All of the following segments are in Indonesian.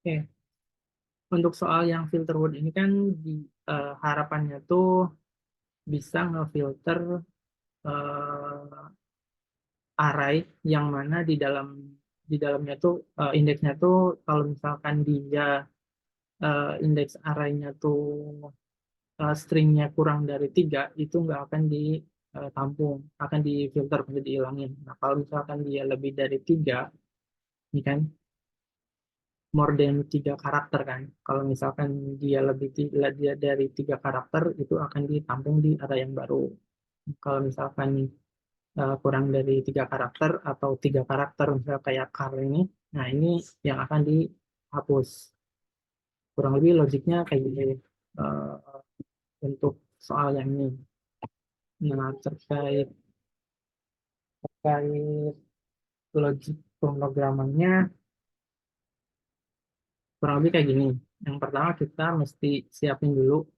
Oke, untuk soal yang filter word ini kan harapannya tuh bisa ngefilter array yang mana di dalamnya tuh indeksnya tuh kalau misalkan dia indeks arraynya tuh stringnya kurang dari 3 itu nggak akan ditampung, akan difilter, akan dihilangin. Nah, kalau misalkan dia lebih dari 3, ini kan more than 3 karakter kan. Kalau misalkan dia dari 3 karakter itu akan ditampung di array yang baru. Kalau misalkan kurang dari 3 karakter atau 3 karakter misalnya kayak car ini, nah ini yang akan dihapus. Kurang lebih logiknya kayak gitu eh, untuk soal yang ini. Nah, terkait logik pemrogramannya kurang lebih kayak gini. Yang pertama kita mesti siapin dulu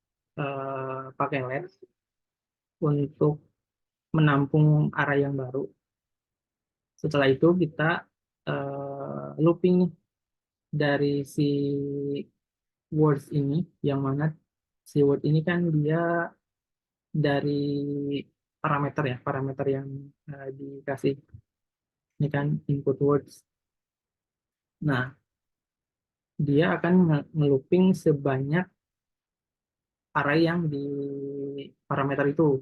pakai led untuk menampung array yang baru. Setelah itu kita looping dari si words ini, yang mana si word ini kan dia dari parameter ya, parameter yang dikasih. Ini kan input words. Nah, dia akan ngelooping sebanyak array yang di parameter itu.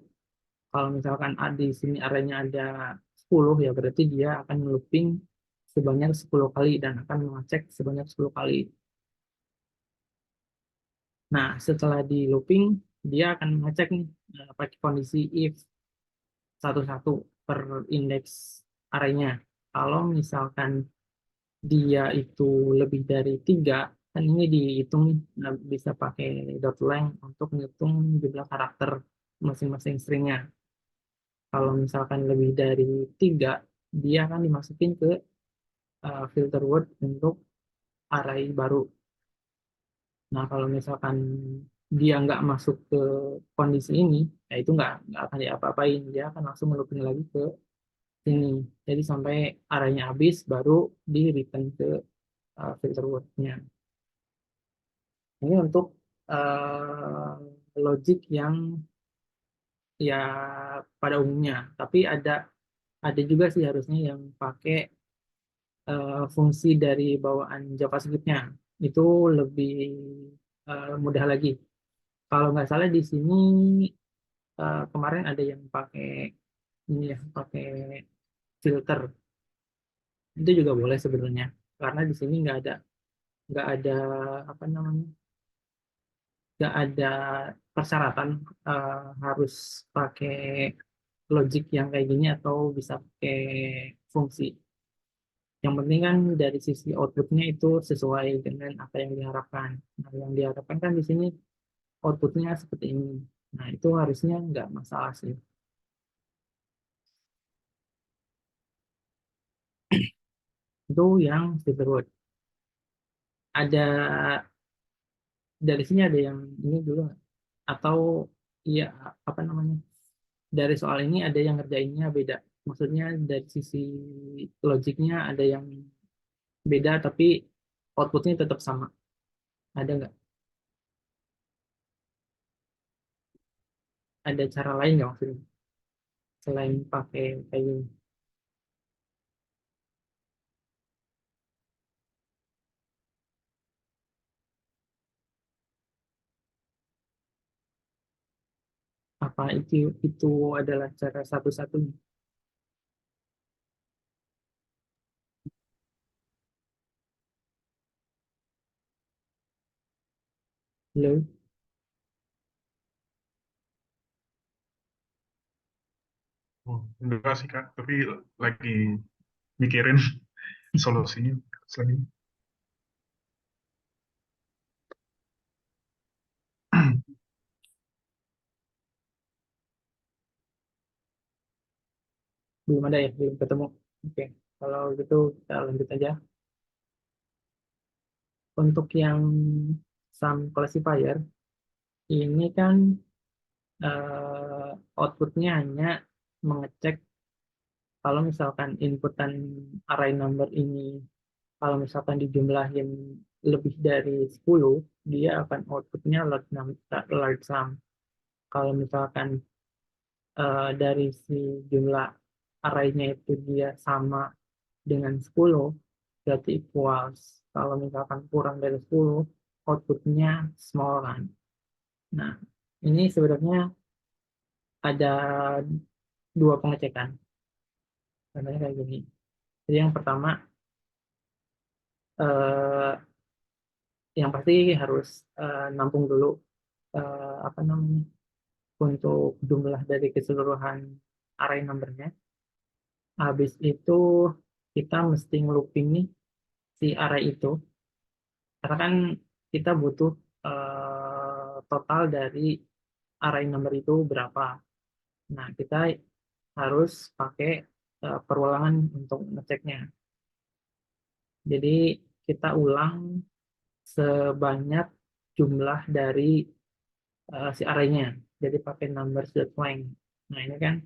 Kalau misalkan di sini arraynya ada 10, ya berarti dia akan looping sebanyak 10 kali dan akan mengecek sebanyak 10 kali. Nah, setelah di looping, dia akan mengecek nih pakai kondisi if satu-satu per indeks arraynya. Kalau misalkan dia itu lebih dari 3, kan ini dihitung nah, bisa pakai dot length untuk menghitung jumlah karakter masing-masing stringnya. Kalau misalkan lebih dari 3, dia akan dimasukin ke filter word untuk array baru. Nah, kalau misalkan dia nggak masuk ke kondisi ini, ya itu nggak akan diapa-apain. Dia akan langsung melooping lagi ke sini. Jadi sampai arraynya habis, baru di return ke filter word-nya. Ini untuk logic yang ya pada umumnya. Tapi ada juga sih harusnya yang pakai fungsi dari bawaan JavaScript-nya. Itu lebih mudah lagi. Kalau nggak salah di sini kemarin ada yang pakai ini ya, pakai filter. Itu juga boleh sebenarnya. Karena di sini nggak ada apa namanya, nggak ada persyaratan harus pakai logic yang kayak gini atau bisa pakai fungsi. Yang penting kan dari sisi outputnya itu sesuai dengan apa yang diharapkan. Nah, yang diharapkan kan di sini outputnya seperti ini. Nah, itu harusnya nggak masalah sih. Itu yang Silverwood. Ada dari sini ada yang ini dulu nggak? Atau iya apa namanya? Dari soal ini ada yang ngerjainnya beda. Maksudnya dari sisi logiknya ada yang beda tapi outputnya tetap sama. Ada nggak? Ada cara lain nggak maksudnya? Selain pakai kayak gini. Apa itu adalah cara satu-satunya? Belum. Oh, enggak sih Kak, tapi lagi mikirin solusinya selanjutnya. Belum ada ya, belum ketemu. Oke, kalau gitu kita lanjut aja. Untuk yang sum classifier, ini kan outputnya hanya mengecek kalau misalkan inputan array number ini Kalau misalkan dijumlahin lebih dari 10, dia akan outputnya large sum. Kalau misalkan dari si jumlah arraynya itu dia sama dengan 10, berarti equals. Kalau misalkan kurang dari 10, outputnya small kan. Nah, ini sebenarnya ada dua pengecekan. Contohnya kayak gini. Jadi yang pertama, eh, yang pasti harus nampung dulu apa namanya untuk jumlah dari keseluruhan array numbernya. Habis itu kita mesti ngelooping nih si array itu, karena kan kita butuh total dari array number itu berapa. Nah, kita harus pakai perulangan untuk ngeceknya. Jadi kita ulang sebanyak jumlah dari si arraynya. Jadi pakai numbers.length. Nah, ini kan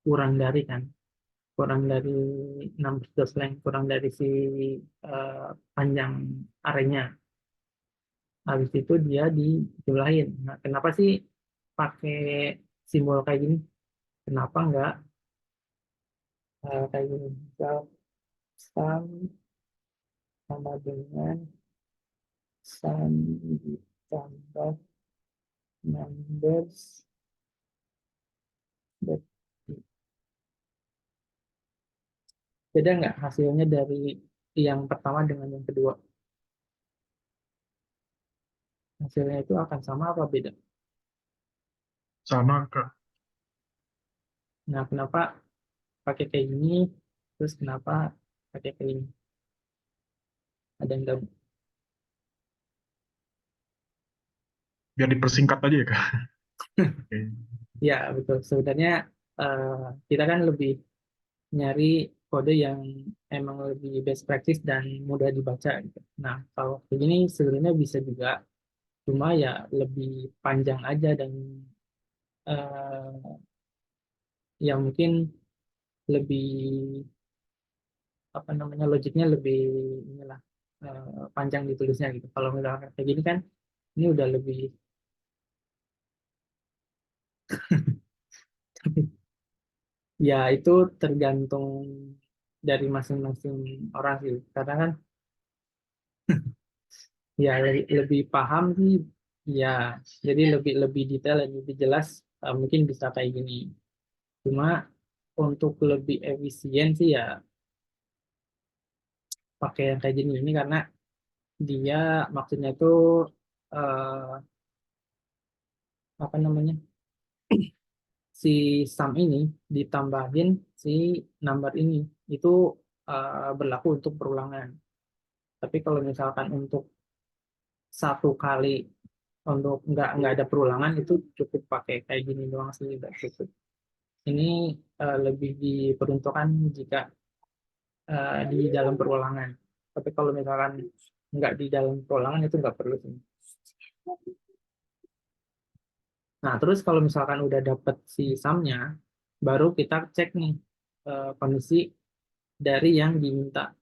kurang dari kan, kurang dari numbers.length, kurang dari si eh, panjang arraynya. Habis itu dia dijumlahin. Nah, kenapa sih pakai simbol kayak gini? Kenapa enggak kayak gini? Misal sum sama dengan sum ditambah numbers. Beda nggak hasilnya dari yang pertama dengan yang kedua? Hasilnya itu akan sama apa beda? Sama Kak. Nah, kenapa pakai kayak gini, terus kenapa pakai kayak ini? Ada yang nggak? Biar dipersingkat aja ya Kak. Oke. Ya, betul. Sebenarnya eh, kita kan lebih nyari kode yang emang lebih best practice dan mudah dibaca gitu. Nah, kalau kayak gini sebenarnya bisa juga, cuma ya lebih panjang aja dan eh, ya mungkin lebih apa namanya logiknya lebih inilah panjang ditulisnya gitu. Kalau misalkan kayak gini kan ini udah lebih ya itu tergantung dari masing-masing orang sih. Karena kan ya lebih paham sih ya, jadi lebih lebih detail dan lebih jelas mungkin bisa kayak gini. Cuma untuk lebih efisien sih ya pakai yang kayak gini ini karena dia maksudnya itu eh, apa namanya si sum ini ditambahin si number ini itu berlaku untuk perulangan. Tapi kalau misalkan untuk satu kali untuk nggak ada perulangan itu cukup pakai kayak gini doang sih udah cukup. Ini lebih diperuntukkan jika di dalam perulangan. Tapi kalau misalkan nggak di dalam perulangan itu nggak perlu sih. Nah, terus kalau misalkan udah dapet si sumnya, baru kita cek nih kondisi dari yang diminta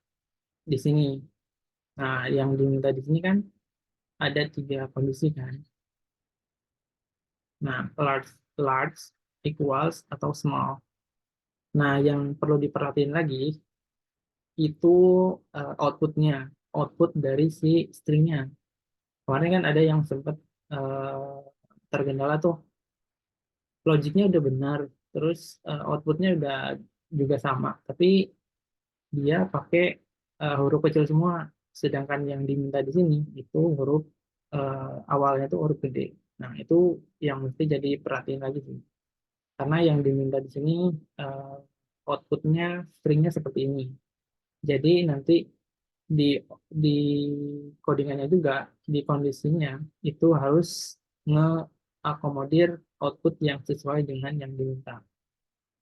di sini. Nah, yang diminta di sini kan ada tiga kondisi kan. Nah, large, large, equals, atau small. Nah, yang perlu diperhatiin lagi itu outputnya, output dari si stringnya. Kemarin kan ada yang sempat tergendala tuh, logiknya udah benar, terus outputnya udah juga sama, tapi dia pakai huruf kecil semua, sedangkan yang diminta di sini itu huruf awalnya itu huruf gede. Nah, itu yang mesti jadi perhatian lagi sih. Karena yang diminta di sini eh, outputnya stringnya seperti ini. Jadi nanti di di codingannya juga di kondisinya itu harus ngeakomodir output yang sesuai dengan yang diminta.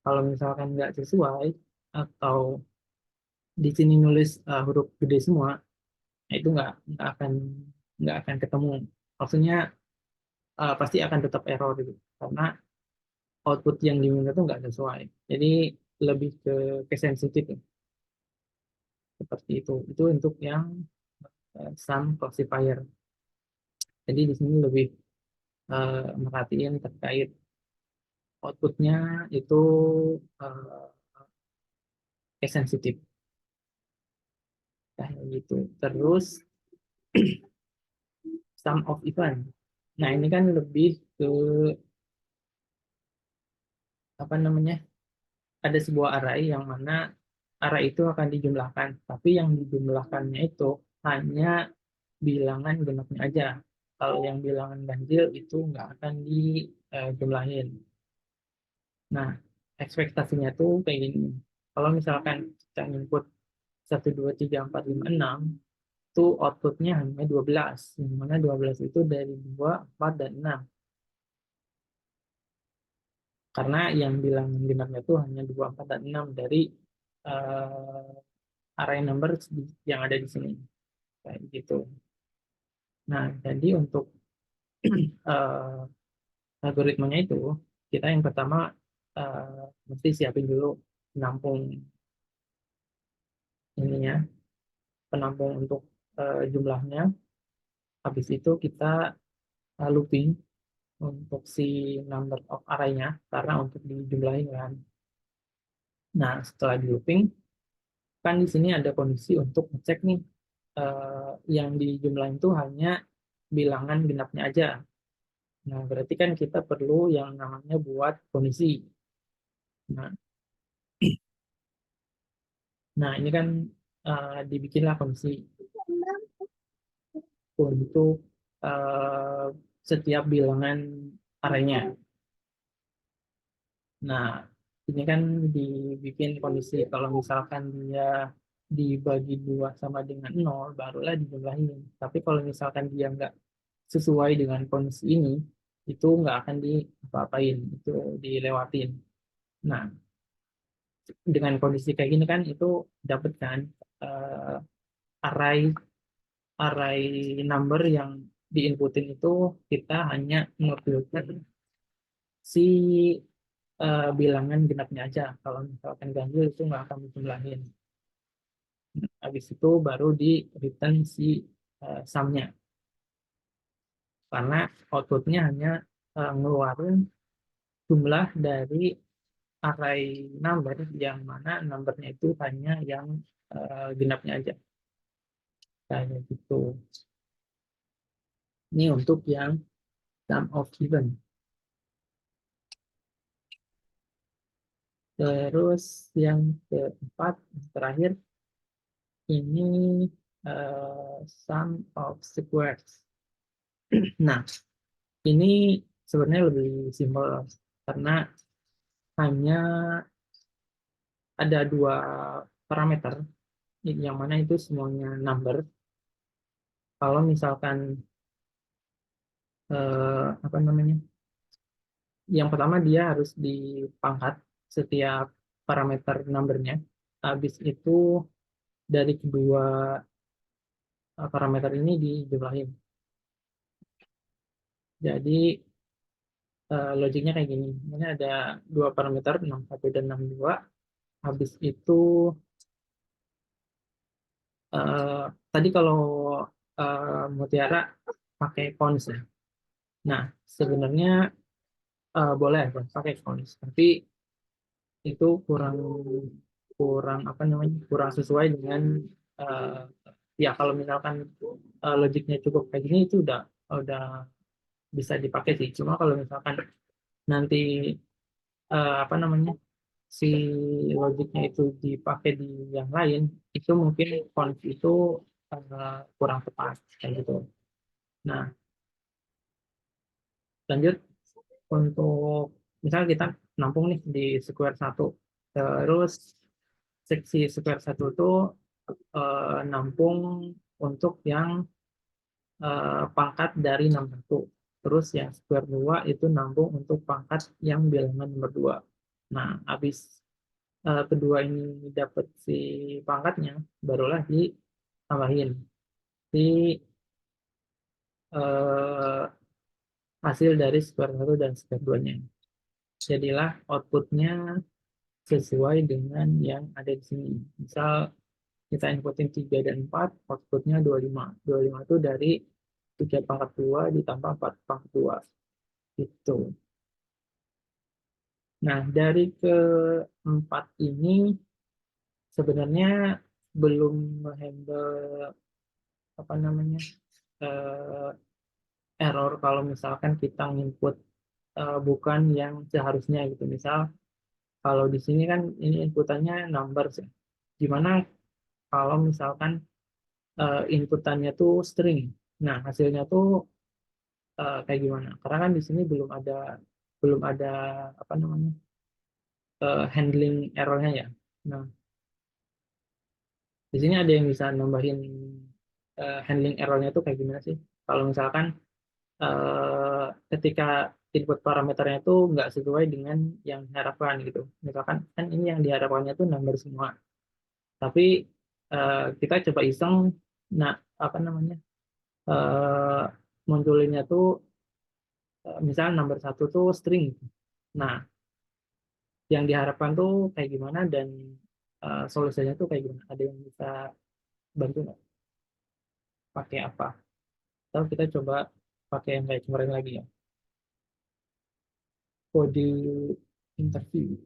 Kalau misalkan nggak sesuai atau di sini nulis huruf gede semua, nah itu nggak akan ketemu. Maksudnya pasti akan tetap error gitu karena output yang diminta itu nggak sesuai. Jadi lebih ke sensitif ya, seperti itu. Itu untuk yang sum classifier. Jadi di sini lebih merhatiin terkait outputnya itu case sensitif kayak gitu. Terus sum of event. Nah, ini kan lebih ke apa namanya? Ada sebuah array yang mana array itu akan dijumlahkan, tapi yang dijumlahkannya itu hanya bilangan genapnya aja. Kalau yang bilangan ganjil itu nggak akan dijumlahin. Nah, ekspektasinya tuh kayak gini. Kalau misalkan kita input 1, 2, 3, 4, 5, 6, itu outputnya hanya 12. Yang mana 12 itu dari 2, 4, dan 6. Karena yang bilangan genapnya itu hanya 2, 4, dan 6 dari array number yang ada di sini. Kayak gitu. Nah, jadi untuk algoritmanya itu, kita yang pertama mesti siapin dulu penampung ininya, penampung untuk jumlahnya. Habis itu kita looping untuk si number of array-nya, karena untuk dijumlahin kan. Nah, setelah di looping, kan di sini ada kondisi untuk ngecek nih, yang dijumlahin itu hanya bilangan genapnya aja. Nah, berarti kan kita perlu yang namanya buat kondisi. Nah, ini kan dibikinlah kondisi untuk eh, setiap bilangan array-nya. Nah, ini kan dibikin kondisi kalau misalkan dia dibagi 2 sama dengan 0, barulah dijumlahin. Tapi kalau misalkan dia nggak sesuai dengan kondisi ini, itu nggak akan diapa-apain, itu dilewatin. Nah, dengan kondisi kayak gini kan itu dapat kan eh, array array number yang diinputin itu kita hanya ngefilter si bilangan genapnya aja. Kalau misalkan ganjil itu nggak akan dijumlahin. Habis itu baru di return si sumnya. Karena outputnya hanya ngeluarin jumlah dari array number yang mana numbernya itu hanya yang genapnya aja. Kayak gitu. Ini untuk yang sum of even. Terus yang keempat, terakhir, ini sum of squares. Nah, ini sebenarnya lebih simpel karena hanya ada 2 parameter yang mana itu semuanya number. Kalau misalkan apa namanya, yang pertama dia harus dipangkat setiap parameter numbernya. Habis itu dari kedua parameter ini dijumlahin. Jadi logiknya kayak gini. Ini ada 2 parameter 61 dan 62. Habis itu tadi kalau Mutiara pakai cons ya. Nah, sebenarnya boleh pakai cons, tapi itu kurang kurang apa namanya, kurang sesuai dengan eh, ya kalau misalkan logiknya cukup kayak gini itu udah bisa dipakai sih. Cuma kalau misalkan nanti apa namanya, si logiknya itu dipakai di yang lain, itu mungkin cons itu kurang tepat kayak gitu. Nah, lanjut untuk misalnya kita nampung nih di square 1, terus seksi square 1 itu nampung untuk yang pangkat dari nomor 1. Terus yang square 2 itu nampung untuk pangkat yang bilangan nomor 2. Nah, habis kedua ini dapat si pangkatnya, barulah ditambahin si eh, hasil dari square 1 dan square 2-nya. Jadilah outputnya sesuai dengan yang ada di sini. Misal kita inputin 3 dan 4, outputnya 25. 25 itu dari 3 pangkat 2 ditambah 4 pangkat 2. Gitu. Nah, dari keempat ini sebenarnya belum handle apa namanya eh, error kalau misalkan kita input bukan yang seharusnya gitu. Misal kalau di sini kan ini inputannya numbers ya. Gimana kalau misalkan inputannya tuh string. Nah, hasilnya tuh kayak gimana? Karena kan di sini belum ada apa namanya handling errornya ya. Nah, di sini ada yang bisa nambahin handling errornya tuh kayak gimana sih? Kalau misalkan ketika input parameternya itu nggak sesuai dengan yang diharapkan gitu. Misalkan kan ini yang diharapkannya tuh number semua. Tapi kita coba iseng, nah apa namanya eh, munculinnya tuh misalnya number satu tuh string. Nah, yang diharapkan tuh kayak gimana dan solusinya tuh kayak gimana? Ada yang bisa bantu nggak? Pakai apa? Atau kita coba pakai yang kayak kemarin lagi ya, kode interview.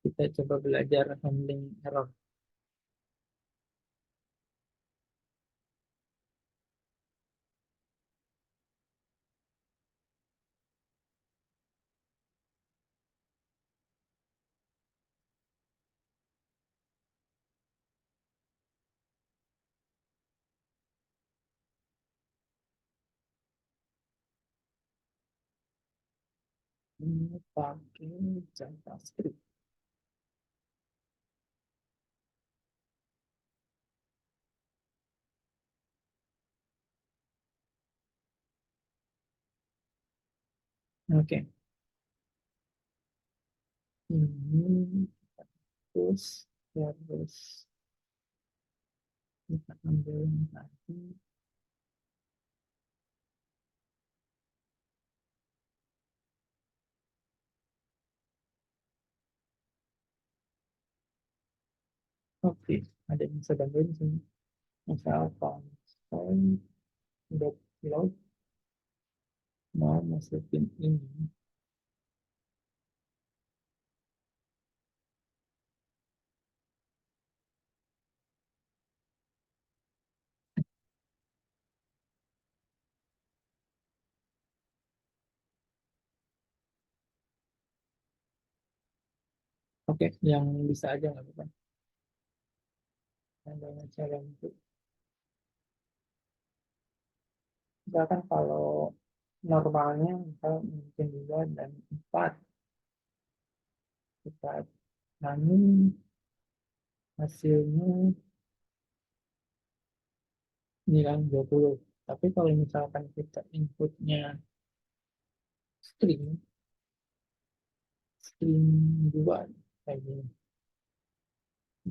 Kita coba belajar handling error. Ini pakai JavaScript. Oke, ini terus terus kita ambil yang tadi. Oke, ada yang bisa bantuin di sini. Misal console dot log mau masukin ini. Oke, yang bisa aja nggak apa-apa. Ada cara untuk misalkan kalau normalnya misal mungkin 2 dan 4 kita running hasilnya nilai 20. Tapi kalau misalkan kita inputnya string, string 2 kayak gini,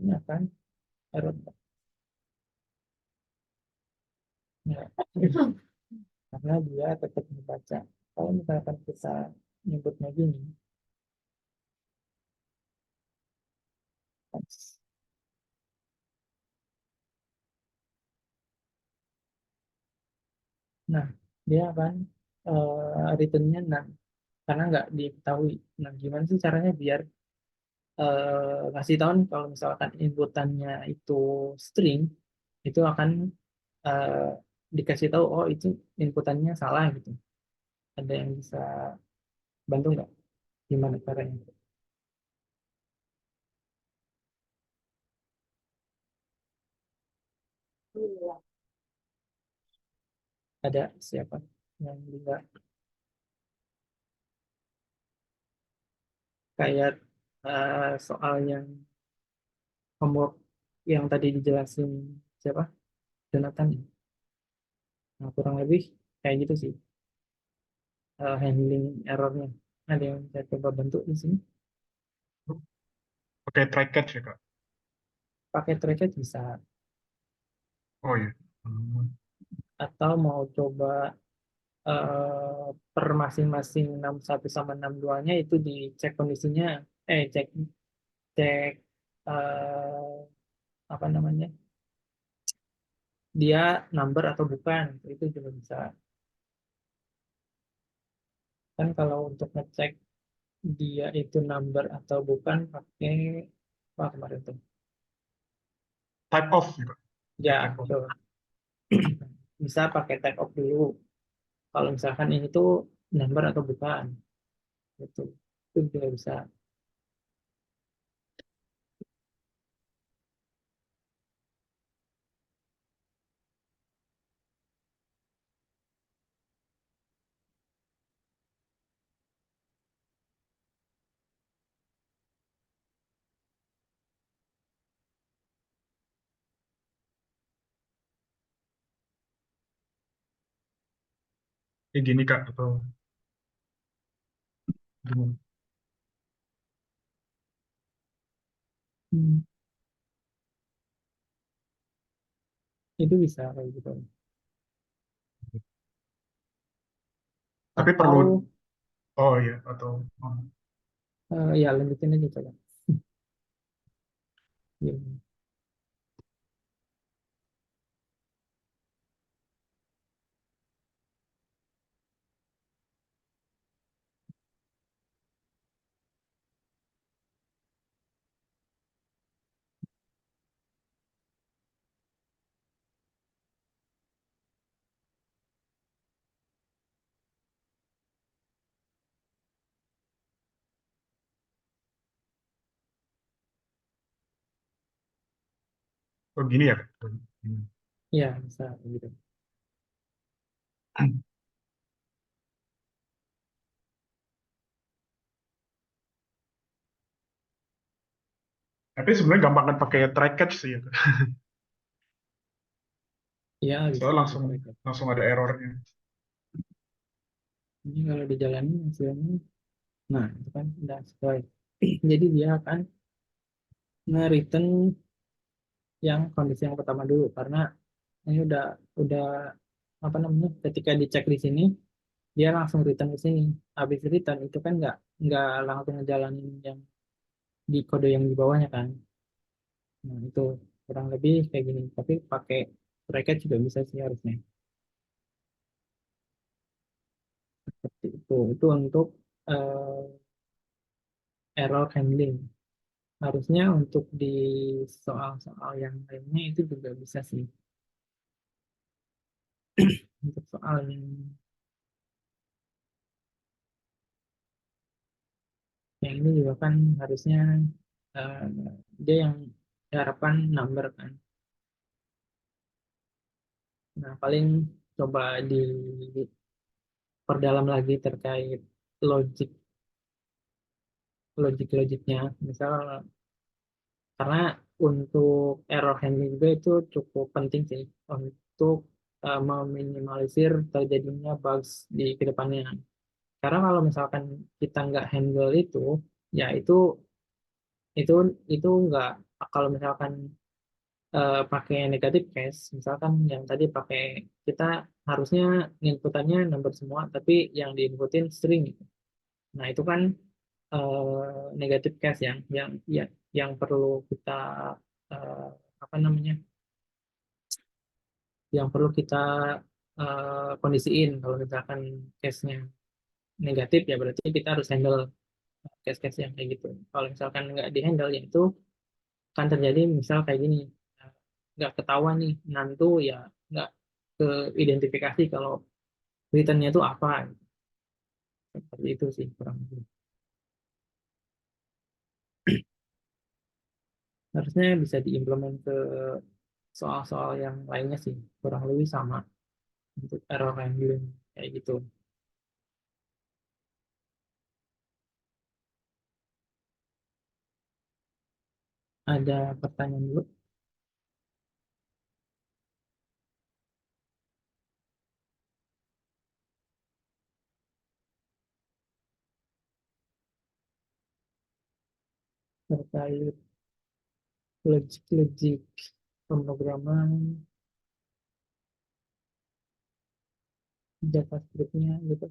ini akan error. Ya, karena dia tetap membaca. Kalau misalkan kita nyebutnya gini, nah dia akan returnnya none karena nggak diketahui. Nah, gimana sih caranya biar ngasih tahu nih kalau misalkan inputannya itu string, itu akan eh, dikasih tahu, oh itu inputannya salah gitu. Ada yang bisa bantu nggak? Gimana caranya? Ada siapa yang bisa kayak soal yang homework yang tadi dijelasin siapa? Jonathan ya? Nah, kurang lebih kayak gitu sih handling errornya. Ada yang saya coba bantu di sini. Pakai try catch ya, Kak? Pakai tracket bisa Oh iya. Hmm. atau mau coba per masing-masing 61 sama 62-nya itu dicek kondisinya, cek cek eh, apa namanya, dia number atau bukan, itu juga bisa. Kan kalau untuk ngecek dia itu number atau bukan pakai apa kemarin tuh? Type of gitu. Ya, Cek type of. betul. Bisa pakai type of dulu. Kalau misalkan ini tuh number atau bukan, gitu. Itu juga bisa. Kayak gini Kak, atau gimana? Hmm, itu bisa kayak gitu. Tapi perlu, Atau oh iya, atau oh, ya lanjutin aja coba. Ya, oh gini ya Kak? Hmm. ya bisa kayak gitu. Tapi sebenarnya gampang kan pakai try catch sih ya Kak. Ya bisa Soalnya pakai langsung tracker. langsung ada errornya. Ini kalau dijalanin hasilnya, nah itu kan udah sesuai. Jadi dia akan nge-return yang kondisi yang pertama dulu karena ini udah apa namanya, ketika dicek di sini dia langsung return ke sini. Habis return itu kan nggak langsung ngejalanin yang di kode yang di bawahnya kan. Nah itu kurang lebih kayak gini, tapi pakai bracket juga bisa sih harusnya. Seperti itu untuk eh, error handling. Harusnya untuk di soal-soal yang lainnya itu juga bisa sih. Untuk soal yang ini juga kan harusnya eh, dia yang diharapkan number kan. Nah, paling coba diperdalam lagi terkait logik logiknya. Misal karena untuk error handling juga itu cukup penting sih untuk meminimalisir terjadinya bugs di kedepannya. Karena kalau misalkan kita nggak handle itu, ya itu itu nggak, kalau misalkan pakai negatif case, misalkan yang tadi pakai, kita harusnya inputannya number semua, tapi yang diinputin string gitu. Nah itu kan negatif case yang perlu kita eh, apa namanya, yang perlu kita kondisiin. Kalau misalkan case-nya negatif ya berarti kita harus handle case-case yang kayak gitu. Kalau misalkan nggak dihandle ya itu kan terjadi misal kayak gini, nggak ketahuan nih nantu ya, nggak ke identifikasi kalau returnnya itu apa gitu. Seperti itu sih kurang lebih. Harusnya bisa diimplement ke soal-soal yang lainnya sih, kurang lebih sama untuk error handling kayak gitu. Ada pertanyaan dulu terkait logik pemrograman JavaScript-nya gitu.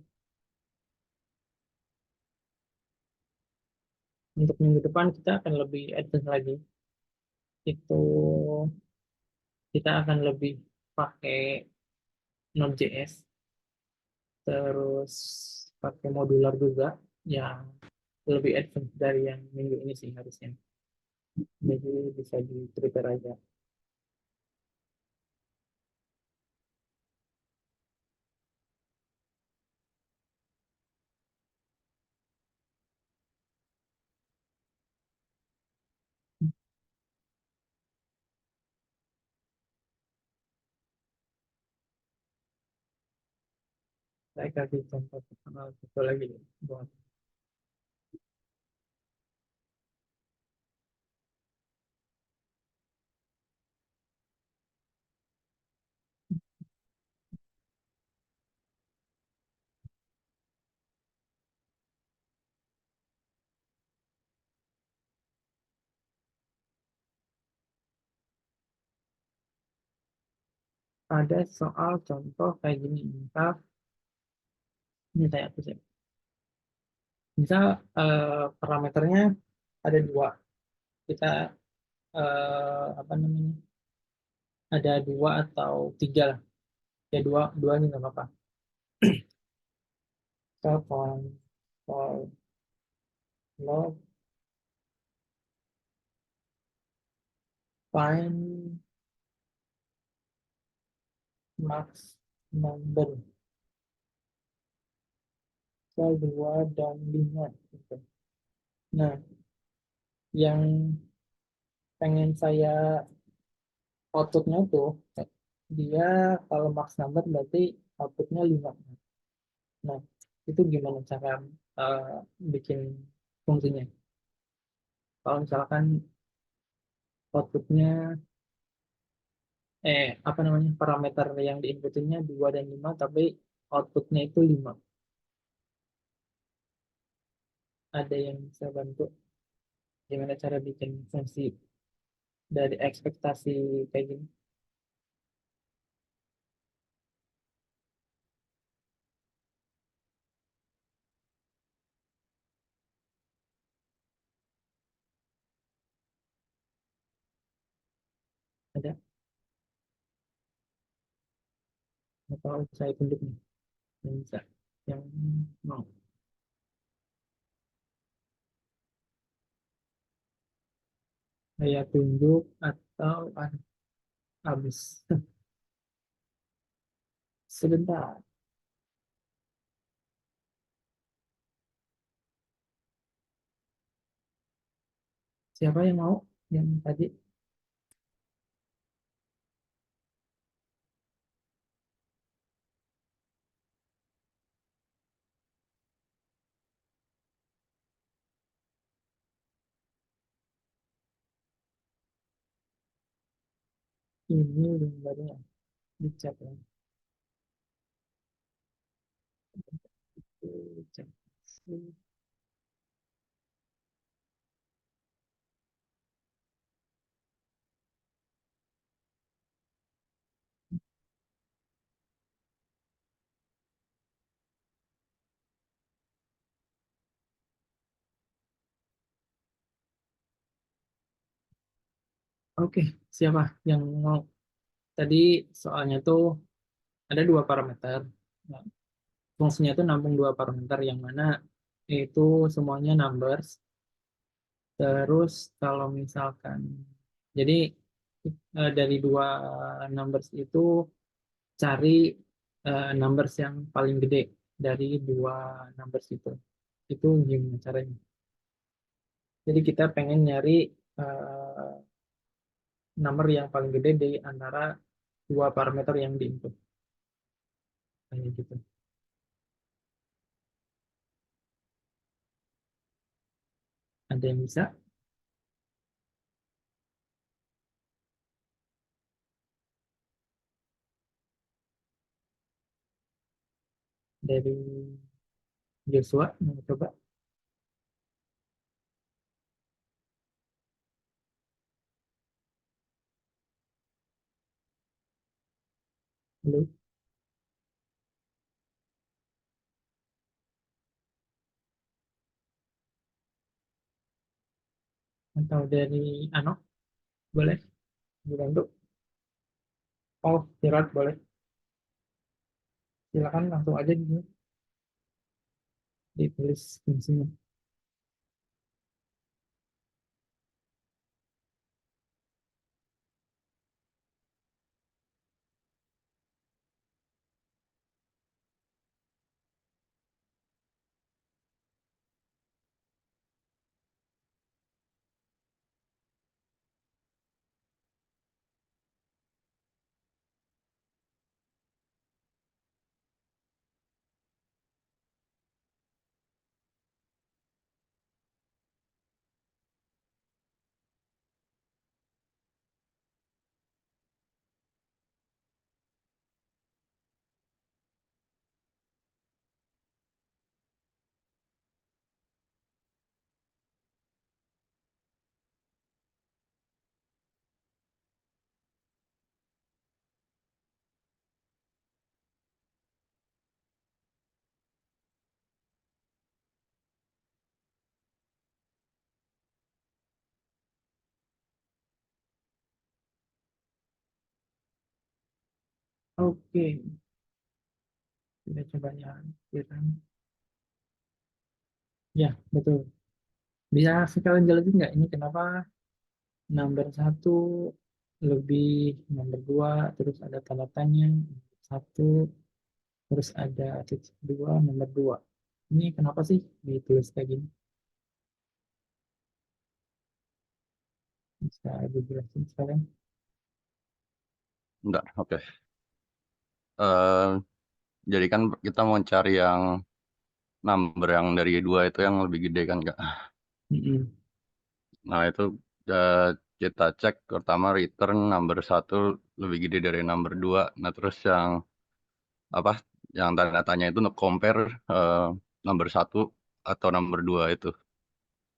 Untuk minggu depan kita akan lebih advance lagi. Itu kita akan lebih pakai Node.js, terus pakai modular juga yang lebih advance dari yang minggu ini sih harusnya. Jadi bisa di prepare aja. Saya kasih contoh satu lagi buat ada soal contoh kayak gini. Misal, ini saya hapus ya. Misal parameternya ada dua. Kita apa namanya? Ada dua atau tiga lah. Ya dua, dua ini nggak apa-apa. Kita for log find max number misal 2 dan 5 gitu. Nah, yang pengen saya outputnya tuh dia kalau max number berarti outputnya 5. Nah, itu gimana cara eh, bikin fungsinya? Kalau misalkan outputnya apa namanya parameter yang diinputinnya 2 dan 5 tapi outputnya itu 5. Ada yang bisa bantu gimana cara bikin fungsi dari ekspektasi kayak gini? Ada atau saya tunjuk nih yang bisa yang mau saya tunjuk atau habis sebentar. Siapa yang mau yang tadi ini gambarnya dicek ya. Dicek. Oke, siapa yang mau? Tadi soalnya tuh ada dua parameter. Nah, fungsinya tuh nampung dua parameter yang mana itu semuanya numbers. Terus kalau misalkan, jadi dari dua numbers itu cari numbers yang paling gede dari dua numbers itu. Itu gimana caranya? Jadi kita pengen nyari eh, nomor yang paling gede di antara dua parameter yang diinput. Kayak gitu. Ada yang bisa dari Joshua mau coba dulu. atau dari Ano, boleh dibantu. Oh, Gerard boleh. Silakan langsung aja ditulis fungsinya. Oke, kita coba lihat. Ya, betul. Bisa sekalian jelasin nggak ini kenapa number satu lebih number dua, terus ada tanda tanya, satu, terus ada titik dua, nomor dua. Ini kenapa sih ditulis kayak gini? Bisa dijelasin sekalian? Enggak, oke. Eh, jadi kan kita mau cari yang number yang dari dua itu yang lebih gede kan, Kak? Mm-mm. Nah, itu eh, kita cek pertama return number satu lebih gede dari number dua. Nah, terus yang apa? Yang tanda tanya itu compare number satu atau number dua itu.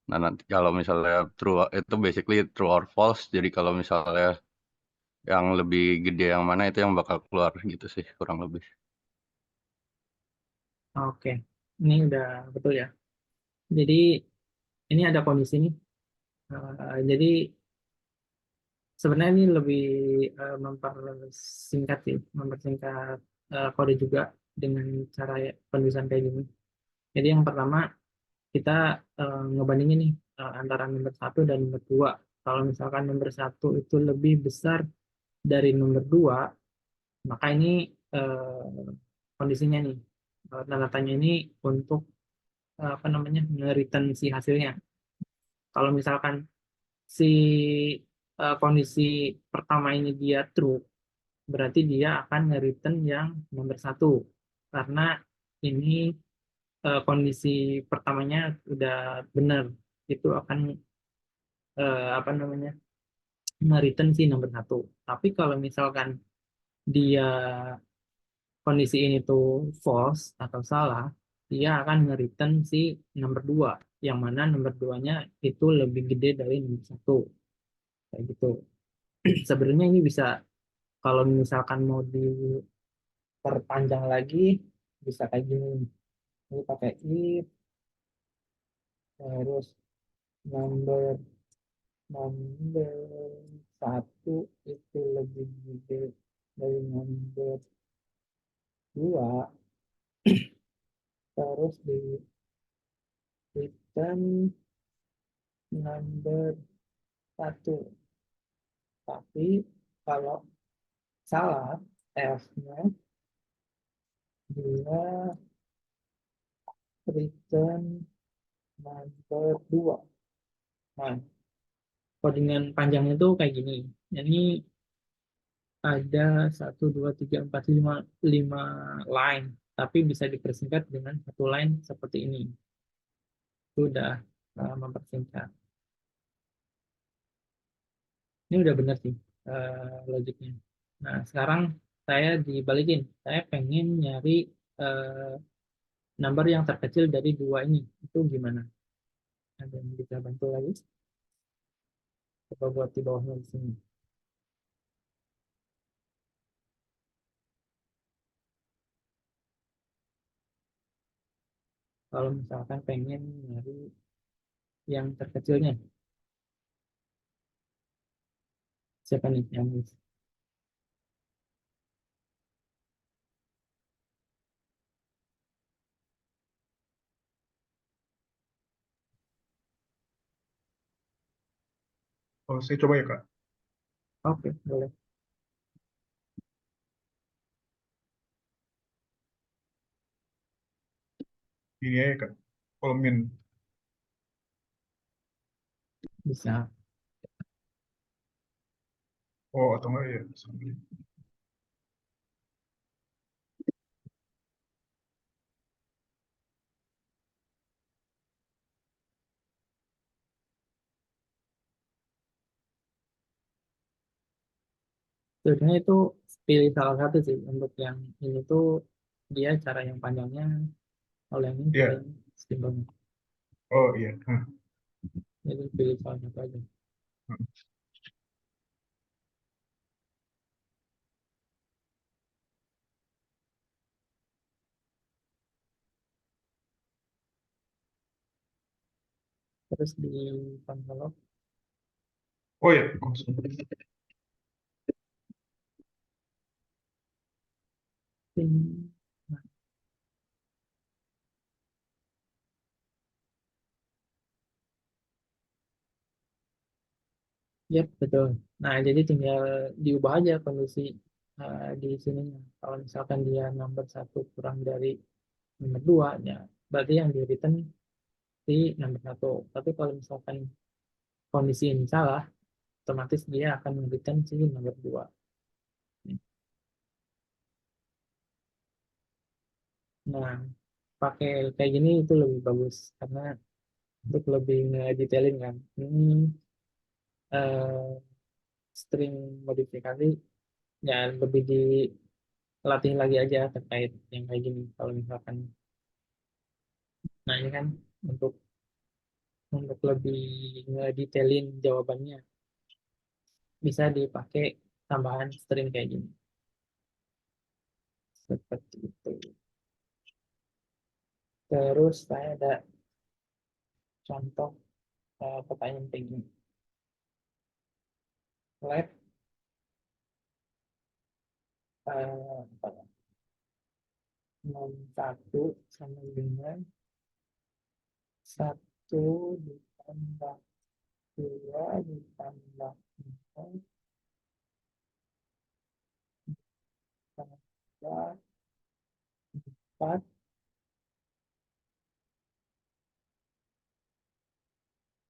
Nah, nanti kalau misalnya true itu basically true or false. Jadi kalau misalnya yang lebih gede yang mana itu yang bakal keluar gitu sih kurang lebih. Oke, ini udah betul ya. Jadi ini ada kondisi nih. Jadi sebenarnya ini lebih mempersingkat sih, mempersingkat kode juga dengan cara penulisan kayak gini. Jadi yang pertama kita ngebandingin nih antara nomor satu dan nomor dua. Kalau misalkan nomor satu itu lebih besar dari nomor dua, maka ini kondisinya nih tanda tanya ini untuk apa namanya nge-return si hasilnya. Kalau misalkan si kondisi pertama ini dia true, berarti dia akan nge-return yang nomor satu karena ini kondisi pertamanya udah benar, itu akan apa namanya nge-return si nomor satu. Tapi kalau misalkan dia kondisi ini tuh false atau salah, dia akan nge-return si nomor dua, yang mana nomor duanya itu lebih gede dari nomor satu, kayak gitu. Sebenarnya ini bisa, kalau misalkan mau diperpanjang lagi, bisa kayak gini. Ini pakai if, terus number number satu itu lebih gede dari number dua, terus di return number satu. Tapi kalau salah else-nya, dia return number dua. Nah, codingan panjangnya itu kayak gini. Ini ada satu, dua, tiga, empat, lima, lima line. Tapi bisa dipersingkat dengan satu line seperti ini. Itu udah mempersingkat. Ini udah benar sih logiknya. Nah, sekarang saya dibalikin. Saya pengen nyari eh, number yang terkecil dari dua ini. Itu gimana? Ada yang bisa bantu lagi? Coba buat di bawahnya di sini. Kalau misalkan pengen nyari yang terkecilnya. Siapa nih yang Oh, saya coba ya, Kak. oke, boleh. Ini ya, Kak. Kalau min. Bisa. Oh, atau enggak ya. Sambil. Sebenarnya itu pilih salah satu sih. Untuk yang ini tuh dia cara yang panjangnya, kalau yang ini cara Iya. yang simpelnya. Oh, iya. Jadi pilih salah satu aja. Terus di envelope, Oh, iya. Konsol. ting. Nah, yep, betul. Nah, jadi tinggal diubah aja kondisi di sininya. Kalau misalkan dia nomor satu kurang dari nomor dua, ya berarti yang di return di nomor satu. Tapi kalau misalkan kondisi ini salah, otomatis dia akan memberikan si nomor dua. Nah, pakai kayak gini itu lebih bagus karena untuk lebih ngedetailin kan. Ini eh, string modifikasi ya lebih dilatih lagi aja terkait yang kayak gini. Kalau misalkan, nah ini kan untuk lebih ngedetailin jawabannya bisa dipakai tambahan string kayak gini. Seperti itu. Terus saya ada contoh pertanyaan kayak gini. Let apa ya, 61 sama dengan satu ditambah 2 ditambah 4 tambah 4.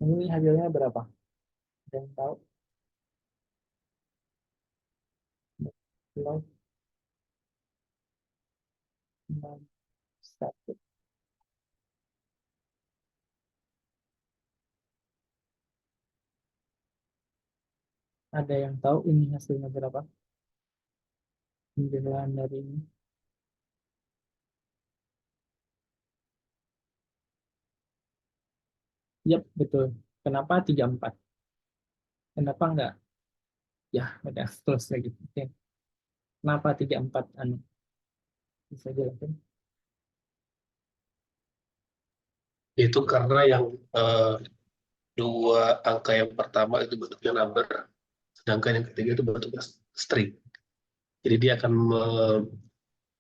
Ini hasilnya berapa? Ada yang tahu? Log 61. Ada yang tahu ini hasilnya berapa? Penjelasan dari ini. Yap, betul. Kenapa 34? Kenapa enggak? Ya, udah terus lagi. Oke. Kenapa 34? Anu, bisa jelasin? Itu karena yang dua angka yang pertama itu bentuknya number, sedangkan yang ketiga itu bentuknya string. Jadi dia akan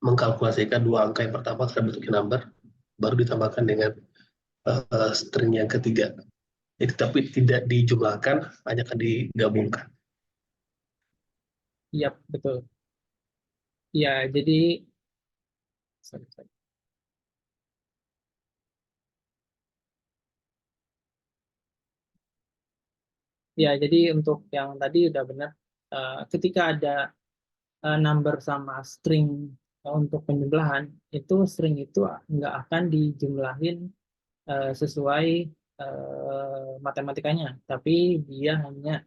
mengkalkulasikan dua angka yang pertama karena bentuknya number, baru ditambahkan dengan string yang ketiga. Jadi tapi tidak dijumlahkan, hanya akan digabungkan. Yap, betul. Ya, jadi sorry, sorry. Ya, jadi untuk yang tadi udah benar. Ketika ada number sama string untuk penjumlahan, itu string itu nggak akan dijumlahin sesuai matematikanya, tapi dia hanya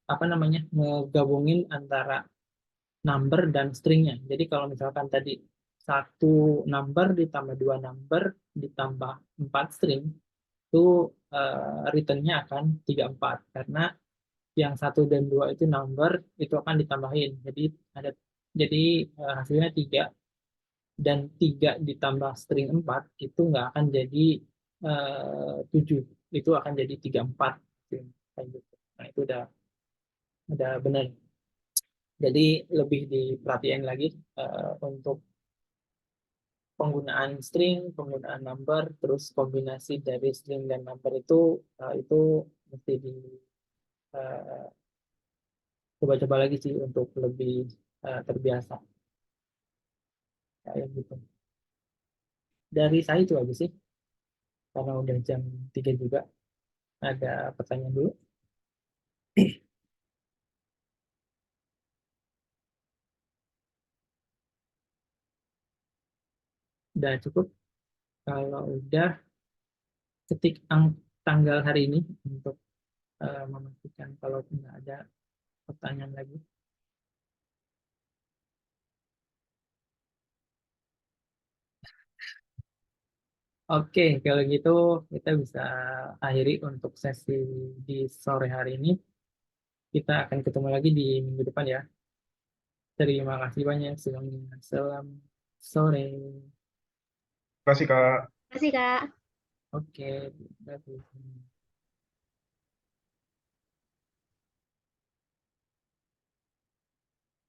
apa namanya ngegabungin antara number dan stringnya. Jadi kalau misalkan tadi satu number ditambah dua number ditambah empat string, itu returnnya akan 34 karena yang satu dan dua itu number itu akan ditambahin. Jadi ada jadi hasilnya 3 dan 3 ditambah string 4 itu nggak akan jadi 7, itu akan jadi 34 kayak gitu. Nah, itu udah Udah benar. Jadi lebih diperhatiin lagi untuk penggunaan string, penggunaan number, terus kombinasi dari string dan number itu mesti di eh, coba-coba lagi sih untuk lebih terbiasa kayak gitu. Dari saya itu aja sih, karena udah jam 3 juga. Ada pertanyaan dulu? Udah cukup? Kalau udah, ketik tanggal hari ini untuk memastikan kalau tidak ada pertanyaan lagi. Oke, kalau gitu kita bisa akhiri untuk sesi di sore hari ini. Kita akan ketemu lagi di minggu depan ya. Terima kasih banyak semuanya. Selamat sore. Terima kasih, Kak. Terima kasih, Kak. Oke, terima kasih.